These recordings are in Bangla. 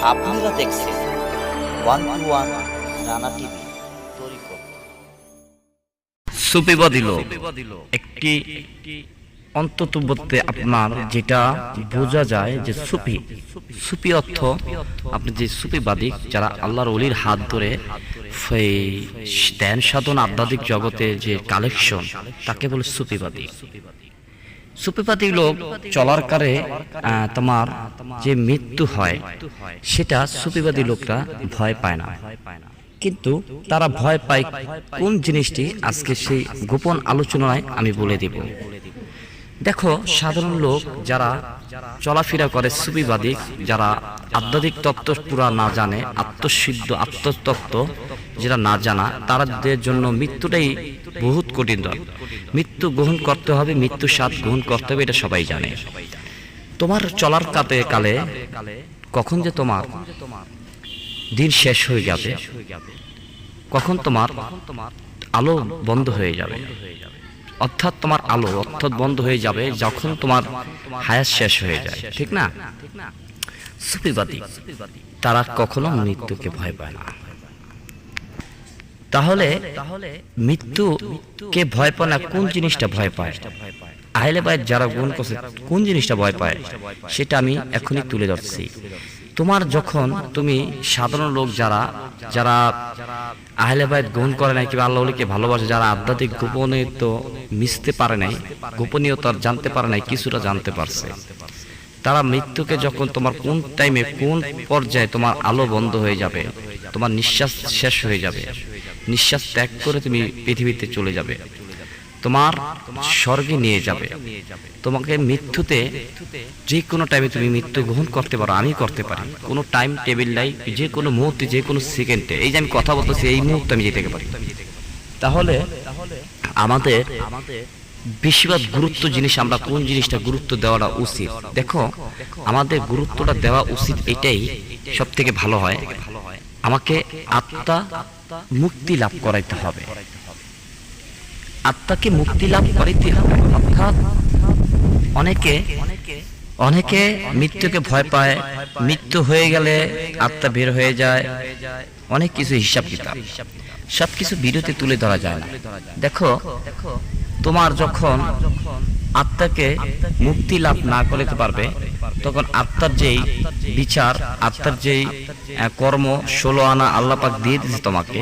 আপনারা দেখছেন 121 রানা টিভি তরিকত। সুফিবাদী লোক একটি অন্তত বলতে আপনার যেটা বোঝা যায় যে সুফি অর্থ আপনি যে সুফিবাদী যারা আল্লাহর ওলির হাত ধরে ধ্যান সাধন আধ্যাত্মিক জগতে যে কালেকশন তাকে বলে সুফিবাদী। সুফিবাদী লোক চলার কারে তোমার যে মৃত্যু হয় সেটা সুফিবাদী লোকরা ভয় পায় না, কিন্তু তারা ভয় পায় কোন জিনিসটি আজকে সেই গোপন আলোচনায় আমি বলে দেব। দেখো, সাধারণ লোক যারা চলাফেরা করে সুফিবাদী, যারা আধ্যাত্মিক তত্ত্ব পুরা না জানে, আত্মসিদ্ধ আত্মতত্ত্ব যেটা না জানা, তাদের জন্য মৃত্যুটাই বহুত কঠিন। মৃত্যু গ্রহণ করতে হবে, মৃত্যু স্বাদ গ্রহণ করতে হবে, এটা সবাই জানে। তোমার চলার কালে কখন যে তোমার দিন শেষ হয়ে যাবে, কখন তোমার আলো বন্ধ হয়ে যাবে, অর্থাৎ তোমার আলো অর্থাৎ বন্ধ হয়ে যাবে যখন তোমার হায়াত শেষ হয়ে যায়, ঠিক না? সুফিবাদী তারা কখনো মৃত্যুকে ভয় পায় না। তাহলে মৃত্যুকে ভয় পায় না, কোন জিনিসটা ভয় পায়? আহলে বাইত যারা গ্রহণ করছে কোন জিনিসটা ভয় পায় সেটা আমি এখনই তুলে ধরছি। তোমার যখন তুমি সাধারণ লোক যারা আহলে বাইত গ্রহণ করে নাই কিংবা আল্লাহ ওলিকে ভালোবাসে, যারা আধ্যাত্মিক গোপনে তো মিশতে পারে নাই, গোপনীয়তা জানতে পারে নাই, কিছুটা জানতে পারছে, তারা মৃত্যুকে যখন তোমার কোন টাইমে কোন পর্যায়ে তোমার আলো বন্ধ হয়ে যাবে, তোমার নিঃশ্বাস শেষ হয়ে যাবে, নিঃশ্বাস ত্যাগ করে তুমি পৃথিবীতে চলে যাবে, তোমার স্বর্গে নিয়ে যাবে, তোমাকে মৃত্যুতে যে কোনো টাইমে তুমি মৃত্যু গ্রহণ করতে পারো, আমি করতে পারি, কোনো টাইম টেবিল নাই, যে কোনো মুহূর্তে যে কোনো সেকেন্ডে, এই যে আমি কথা বলতেছি এই মুহূর্তে আমি যেতে পারি। তাহলে আমাদের বেশিরভাগ গুরুত্ব জিনিস আমরা কোন জিনিসটা গুরুত্ব দেওয়াটা উচিত? দেখো, আমাদের গুরুত্বটা দেওয়া উচিত এটাই সব থেকে ভালো হয়, আমাকে আত্মা মুক্তি লাভ করাইতে হবে, আত্মাকে মুক্তি লাভ করাইতে হবে। অর্থাৎ অনেকে মৃত্যুকে ভয় পায়, মৃত্যু হয়ে গেলে আত্মা বের হয়ে যায়, অনেক কিছু হিসাব কিতাব সবকিছু ভিডিওতে তুলে ধরা যায় না। দেখো, তোমার যখন আত্মাকে মুক্তি লাভ না করতে পারবে, তখন আত্মার যেই বিচার, আত্মার যেই কর্ম 16 আনা আল্লাহ পাক দিয়ে দিয়েছে তোমাকে,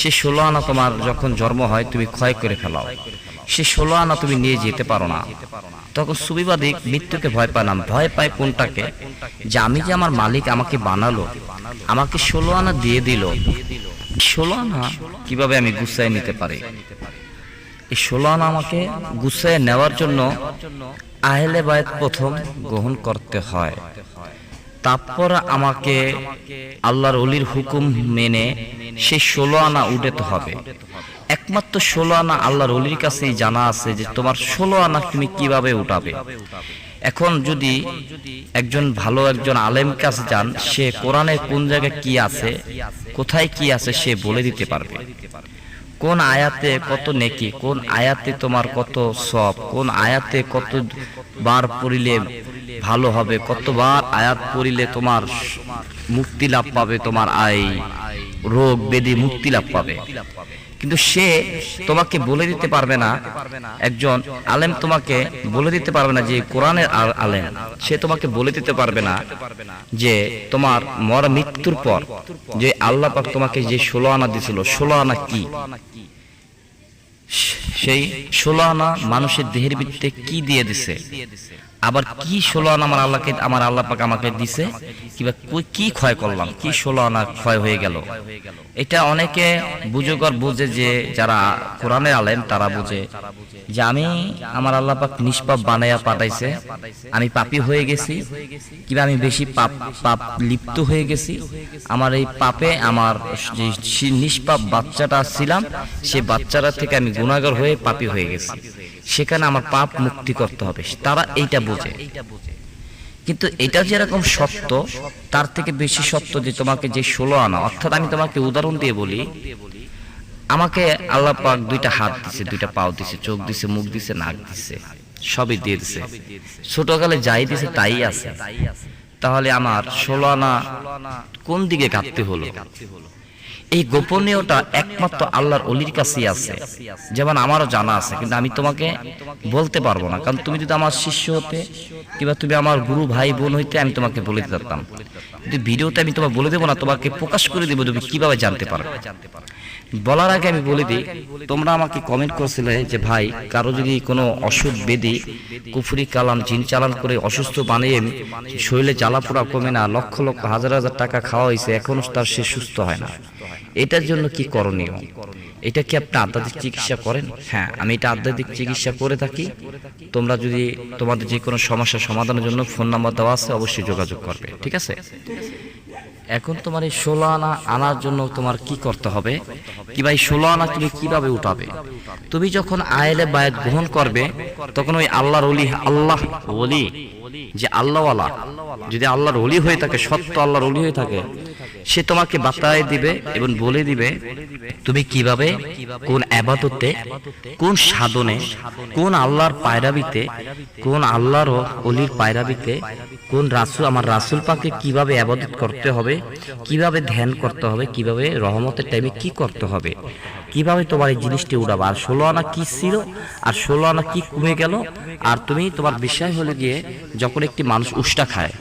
সে 16 আনা তোমার যখন জন্ম হয় তুমি ক্ষয় করে ফেলাও, সে 16 আনা তুমি নিয়ে যেতে পারো না। তখন সুফিবাদী মৃত্যুকে ভয় পায় না, ভয় পায় কোনটাকে? যে আমি যে আমার মালিক আমাকে বানালো, আমাকে 16 আনা দিয়ে দিল, 16 আনা কিভাবে আমি গুছায় নিতে পারি? এই 16 আনা আমাকে গুছায় নেওয়ার জন্য আহলে বায়ত প্রথম গ্রহণ করতে হয়, তারপর আমাকে আল্লাহর ওলির হুকুম মেনে সেই 16 আনা উঠাতে হবে। একমাত্র 16 আনা আল্লাহর ওলির কাছেই জানা আছে যে তোমার 16 আনা তুমি কিভাবে উঠাবে। এখন যদি একজন আলেম কাছে যান, সে কোরআনের কোন জায়গায় কি আছে, কোথায় কি আছে সে বলে দিতে পারবে, কোন আয়াতে কত নেকি, কোন আয়াতে তোমার কত সওয়াব, কোন আয়াতে কত বার পড়িলে ভালো হবে, কতবার আয়াত পড়িলে তোমার মুক্তি লাভ পাবে, তোমার রোগ ব্যাধি মুক্তি লাভ পাবে। কিন্তু সে তোমাকে বলে দিতে পারবে না, একজন আলেম তোমাকে বলে দিতে পারবে না যে কোরআনের আলেম, সে তোমাকে বলে দিতে পারবে না যে তোমার মৃত্যুর পর যে আল্লাহ পাক তোমাকে যে 16 আনা দিয়েছিল, 16 আনা কি, সেই 16 আনা মানুষের দেহের ভিত্তিতে কি দিয়ে দিছে, আবার কি 16 আনা আমার আল্লাহ পাক আমাকে দিছে, কিংবা কি ক্ষয় করলাম, কি 16 আনা ক্ষয় হয়ে গেল। এটা অনেকে বুঝে যে যারা কোরআনের আলেম তারা বুঝে যে আমি আমার আল্লাহ পাক নিষ্পাপ বানাইয়া পাঠাইছে, আমি পাপী হয়ে গেছি, কিংবা আমি বেশি পাপ লিপ্ত হয়ে গেছি, আমার এই পাপে আমার যে নিষ্পাপ বাচ্চাটা ছিলাম সে বাচ্চাটা থেকে আমি গুনাহগার হয়ে পাপী হয়ে গেছি, সেখানে আমার পাপ মুক্তি করতে হবে, তারা এইটা বোঝে। কিন্তু এটা যেরকম সত্য, তার থেকে বেশি সত্য যে তোমাকে যে 16 আনা, অর্থাৎ আমি তোমাকে উদাহরণ দিয়ে বলি, আমাকে আল্লাহ পাক 2টা হাত দিছে, 2টা পাও দিছে, চোখ দিছে, মুখ দিছে, নাক দিছে, সবই দিয়ে দিছে, ছোটকালে যাই দিছে তাই আছে। তাহলে আমার 16 আনা কোন দিকে ঘাটতি হলো? এই গোপনীয়তা একমাত্র আল্লাহর ওলির কাছেই আছে, যেমন আমারও জানা আছে, কিন্তু আমি তোমাকে বলতে পারবো না। কারণ তুমি যদি আমার শিষ্য হতে কিংবা তুমি আমার গুরু ভাই বোন হইতে আমি তোমাকে বলে দিতে পারতাম, কিন্তু ভিডিওতে আমি তোমাকে বলে দেবো না, তোমাকে প্রকাশ করে দেবো, তুমি কিভাবে জানতে পারবে। বলার আগে আমি বলে দিই, তোমরা আমাকে কমেন্ট করেছিলে যে ভাই, কারো যদি কোনো অসুখ বেদি কুফরি কালাম জিন চালান করে অসুস্থ বানিয়ে শরীরে জ্বালাপোড়া কমে না, লক্ষ লক্ষ হাজার হাজার টাকা খাওয়া হয়েছে, এখনো তার সে সুস্থ হয় না, এটার জন্য কি করণীয়? এটা কি আপনি আধ্যাত্মিক চিকিৎসা করেন? হ্যাঁ, আমি এটা আধ্যাত্মিক চিকিৎসা করে থাকি। তোমরা যদি তোমাদের যে কোনো সমস্যার সমাধানের জন্য ফোন নাম্বার দেওয়া আছে, অবশ্যই যোগাযোগ করবে, ঠিক আছে? এখন তোমার এই 16 আনা আনার জন্য তোমার কি করতে হবে, কি ভাই 16 আনা তুমি কিভাবে উঠাবে? তুমি যখন আয়েলে বায়াত গ্রহণ করবে, তখন ওই আল্লাহর ওলি, আল্লাহ ওলি যে আল্লাহওয়ালা, যদি আল্লাহর ওলি হয়ে থাকে, সত্য আল্লাহর ওলি হয়ে থাকে, সে তোমাকে বাতায় দিবে এবং বলে দিবে তুমি কিভাবে, কোন ইবাদতে, কোন সাধনে, কোন আল্লাহর পায়রাবিতে, কোন আল্লাহর ওলির পায়রাবিতে, কোন রাসূল, আমার রাসূল পাকে কিভাবে ইবাদত করতে হবে, কিভাবে ধ্যান করতে হবে, কিভাবে রহমতের টাইমে কি করতে হবে, কিভাবে তোমার এই জিনিসটি উড়াবে। আর 16 আনা কি ছিল আর 16 আনা কি কমে গেল। আর তুমি তোমার বিষয় হলে গিয়ে, যখন একটি মানুষ উষ্টা খায়,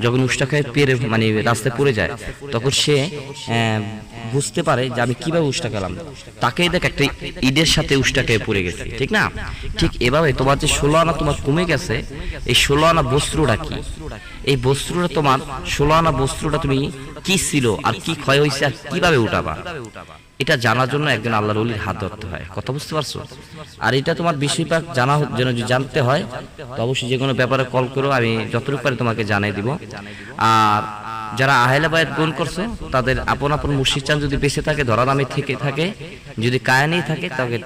যখন উষ্টা খায় পেরে মানে রাস্তায় পড়ে যায়, তখন সে বুঝতে পারে যে আমি কিভাবে উষ্টা খেলাম, তাকেই দেখ একটা ঈদের সাথে উষ্টা খেয়ে পড়ে গেছে, ঠিক না? ঠিক এভাবে তোমার যে 16 আনা তোমার কমে গেছে, এই 16 আনা বস্ত্রটা কি, এই বস্ত্রটা তোমার 16 আনা বস্ত্রটা তুমি কি ছিল আর কি ক্ষয় হয়েছে আর কিভাবে উঠাবা, এটা জানার জন্য একজন আল্লাহর ওলির হাত ধরতে হয়। কথা বুঝতে পারছো? আর এটা তোমার বেশিরভাগ জানা যেন জানতে হয়, তো অবশ্যই যে কোনো ব্যাপারে কল করো, আমি যতটুকু পারি তোমাকে জানিয়ে দিব। আর যারা আহলে বায়াত গ্রহণ করছো, তাদের আপন আপন মুর্শিদ চান যদি বেঁচে থাকে, ধরা নামে থেকে থাকে, যদি কায়ানেই থাকে, তাহলে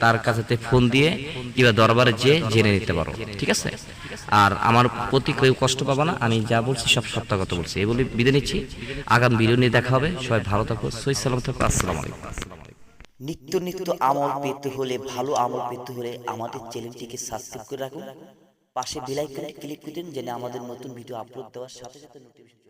তার কাছে ফোন দিয়ে কিংবা দরবারে যেয়ে জেনে নিতে পারো, ঠিক আছে? আর আমার প্রতি কেউ কষ্ট পাবা না, আমি যা বলছি সব সত্য কথা বলছি। এই বলে বিদায় নিচ্ছি, আগামী ভিডিও নিয়ে দেখা হবে। সবাই ভালো থাকো, সহি সালাম থাকো। আসসালামু আলাইকুম। নিত্য নিত্য আমল পেতে হলে, ভালো আমল পেতে হলে আমাদের চ্যানেলটিকে সাবস্ক্রাইব করে রাখুন, পাশে বেল আইকনটি ক্লিক করে দিন, যেন আমাদের নতুন ভিডিও আপলোড দেওয়ার সাথে সাথে নোটিফিকেশন